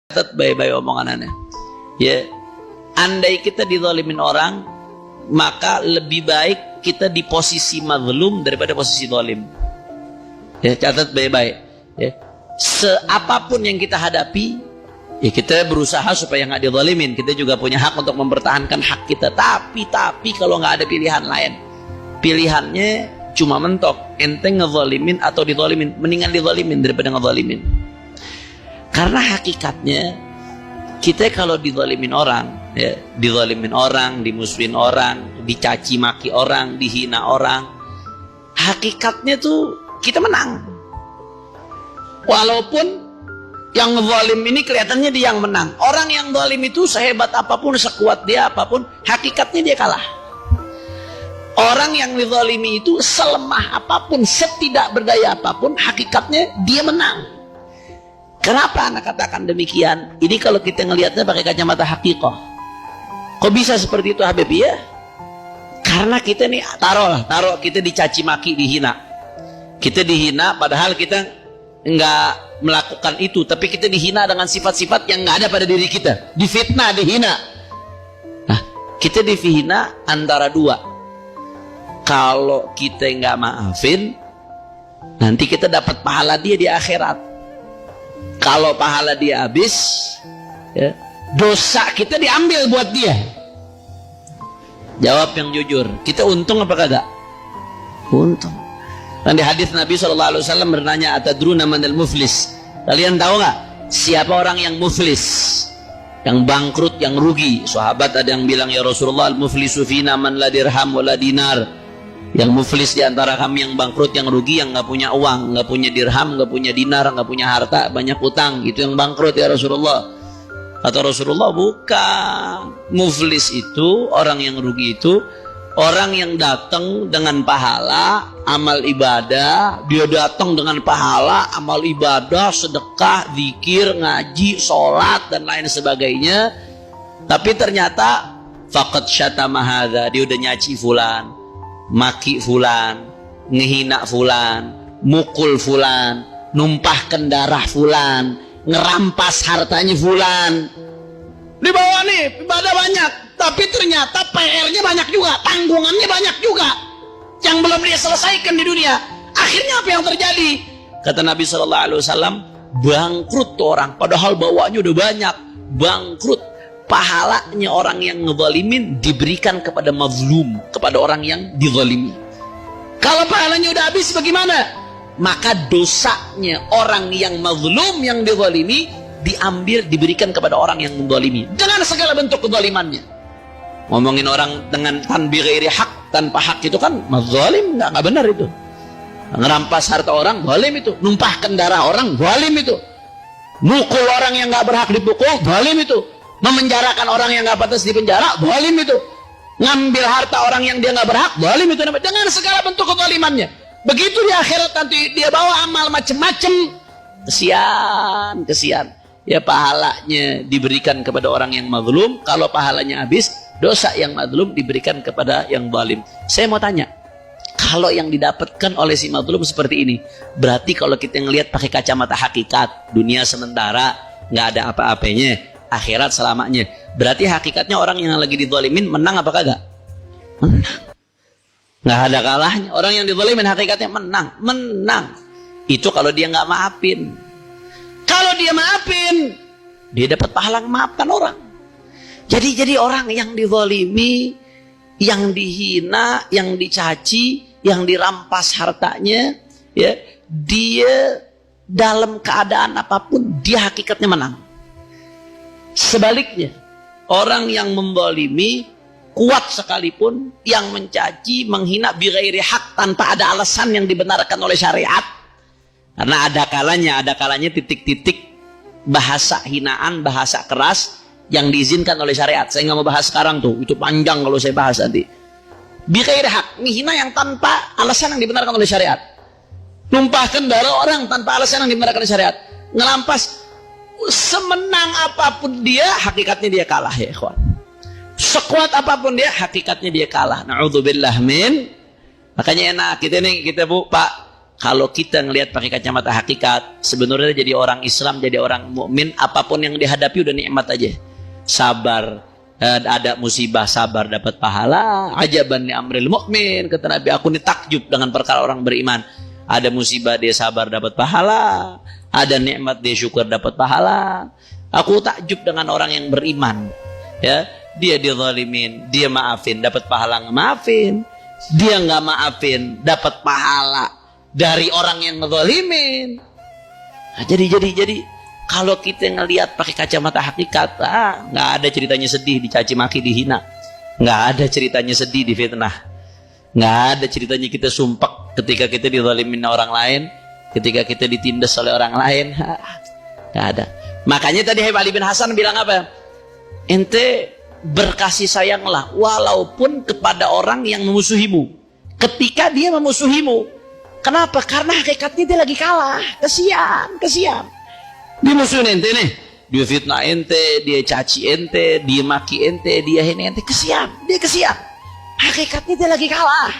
Catat baik-baik omongannya. Ya, andai kita dizalimin orang, maka lebih baik kita di posisi mazlum daripada posisi zalim. Ya, catat baik-baik. Ya, seapapun yang kita hadapi, ya kita berusaha supaya nggak dizalimin. Kita juga punya hak untuk mempertahankan hak kita. Tapi kalau nggak ada pilihan lain, pilihannya cuma mentok. Ente ngezalimin atau dizalimin, mendingan dizalimin daripada ngezalimin. Karena hakikatnya kita kalau dizalimin orang, ya, dizalimin orang, dimusuhin orang, dicaci maki orang, dihina orang, hakikatnya tuh kita menang. Walaupun yang zalim ini kelihatannya dia yang menang. Orang yang zalim itu sehebat apapun, sekuat dia apapun, hakikatnya dia kalah. Orang yang dizalimi itu selemah apapun, setidak berdaya apapun, hakikatnya dia menang. Kenapa anak katakan demikian? Ini kalau kita ngelihatnya pakai kacamata hakikah. Kok bisa seperti itu Habib? Ya, karena kita nih taruh kita dicaci maki, dihina. Kita dihina padahal kita nggak melakukan itu, tapi kita dihina dengan sifat-sifat yang nggak ada pada diri kita. Difitnah, dihina. Nah, kita dihina antara dua. Kalau kita nggak maafin, nanti kita dapat pahala dia di akhirat. Kalau pahala dia habis, ya, dosa kita diambil buat dia. Jawab yang jujur, kita untung apa kagak? Untung. Dan di hadis Nabi SAW bertanya, atadruna manal muflis? Kalian tahu nggak siapa orang yang muflis, yang bangkrut, yang rugi? Sahabat ada yang bilang, ya Rasulullah, al-muflisu fina man la dirham wa la dinar. Yang muflis di antara kami, yang bangkrut, yang rugi, yang nggak punya uang, nggak punya dirham, nggak punya dinar, nggak punya harta, banyak utang, itu yang bangkrut ya Rasulullah. Kata Rasulullah, bukan. Muflis itu, orang yang rugi itu, orang yang datang dengan pahala, amal ibadah, dia datang dengan pahala, amal ibadah, sedekah, zikir, ngaji, sholat, dan lain sebagainya. Tapi ternyata, faqad syatama hadza, dia udah nyaci fulan, maki fulan, ngehina fulan, mukul fulan, numpahkan darah fulan, ngerampas hartanya fulan. Dibawa nih, ibadah banyak, tapi ternyata PR-nya banyak juga, tanggungannya banyak juga yang belum dia selesaikan di dunia. Akhirnya apa yang terjadi? Kata Nabi SAW, bangkrut tuh orang, padahal bawaannya udah banyak. Bangkrut. Pahalanya orang yang ngezalimin diberikan kepada mazlum, kepada orang yang dizalimi. Kalau pahalanya udah habis bagaimana? Maka dosanya orang yang mazlum, yang dizalimi, diambil, diberikan kepada orang yang menzalimi dengan segala bentuk kezalimannya. Ngomongin orang dengan tanbi ghairi hak, tanpa hak itu kan mazalim, nggak benar itu. Ngerampas harta orang, zalim itu. Numpahkan darah orang, zalim itu. Mukul orang yang nggak berhak dipukul, zalim itu. Memenjarakan orang yang nggak pantas dipenjara, zalim itu. Ngambil harta orang yang dia nggak berhak, zalim itu. Dengan segala bentuk kezalimannya. Begitu di akhirat nanti dia bawa amal macam-macam. Kesian. Ya, pahalanya diberikan kepada orang yang mazlum. Kalau pahalanya habis, dosa yang mazlum diberikan kepada yang zalim. Saya mau tanya, kalau yang didapatkan oleh si mazlum seperti ini, berarti kalau kita ngelihat pakai kacamata hakikat, dunia sementara, nggak ada apa-apanya, akhirat selamanya, berarti hakikatnya orang yang lagi dizalimin menang apa kagak? Menang. Nggak ada kalahnya. Orang yang dizalimin hakikatnya menang. Itu kalau dia nggak maafin. Kalau dia maafin, dia dapat pahala memaafkan orang. Jadi orang yang dizalimi, yang dihina, yang dicaci, yang dirampas hartanya, ya, dia dalam keadaan apapun dia hakikatnya menang. Sebaliknya, orang yang menzalimi, kuat sekalipun, yang mencaci, menghina bighairi hak, tanpa ada alasan yang dibenarkan oleh syariat. Karena ada kalanya titik-titik bahasa hinaan, bahasa keras yang diizinkan oleh syariat. Saya nggak mau bahas sekarang tuh, itu panjang kalau saya bahas nanti. Bighairi hak, menghina yang tanpa alasan yang dibenarkan oleh syariat. Numpahkan darah orang tanpa alasan yang dibenarkan oleh syariat. Ngelampas, semenang apapun dia, hakikatnya dia kalah ya ikhwan. Sekuat apapun dia, hakikatnya dia kalah. Na'udzubillah min. Makanya enak kita bu, Pak, kalau kita ngelihat pakai kacamata hakikat, sebenarnya jadi orang Islam, jadi orang mukmin, apapun yang dihadapi udah nikmat aja. Sabar, ada musibah, sabar dapat pahala. Ajaban ni amril mukmin, kata Nabi, aku ni takjub dengan perkara orang beriman. Ada musibah dia sabar dapat pahala, ada nikmat dia syukur dapat pahala. Aku takjub dengan orang yang beriman. Ya, dia dizalimin, dia maafin, dapat pahala ngemaafin. Dia nggak maafin, dapat pahala dari orang yang ngezalimin. Nah, jadi kalau kita ngelihat pakai kacamata hakikat, nggak ada ceritanya sedih, dicaci maki, dihina. Nggak ada ceritanya sedih, difitnah. Nggak ada ceritanya kita sumpek ketika kita dizalimin orang lain, ketika kita ditindas oleh orang lain. Nggak ada. Makanya tadi Habib Ali bin Hasan bilang apa? Ente berkasih sayanglah walaupun kepada orang yang memusuhimu. Ketika dia memusuhimu, kenapa? Karena hakikatnya dia lagi kalah. Kesian. Dia musuhin ente nih, dia fitnah ente, dia caci ente, dia maki ente, dia hina ente. Kesian, dia kesian. Hakikatnya dia lagi kalah.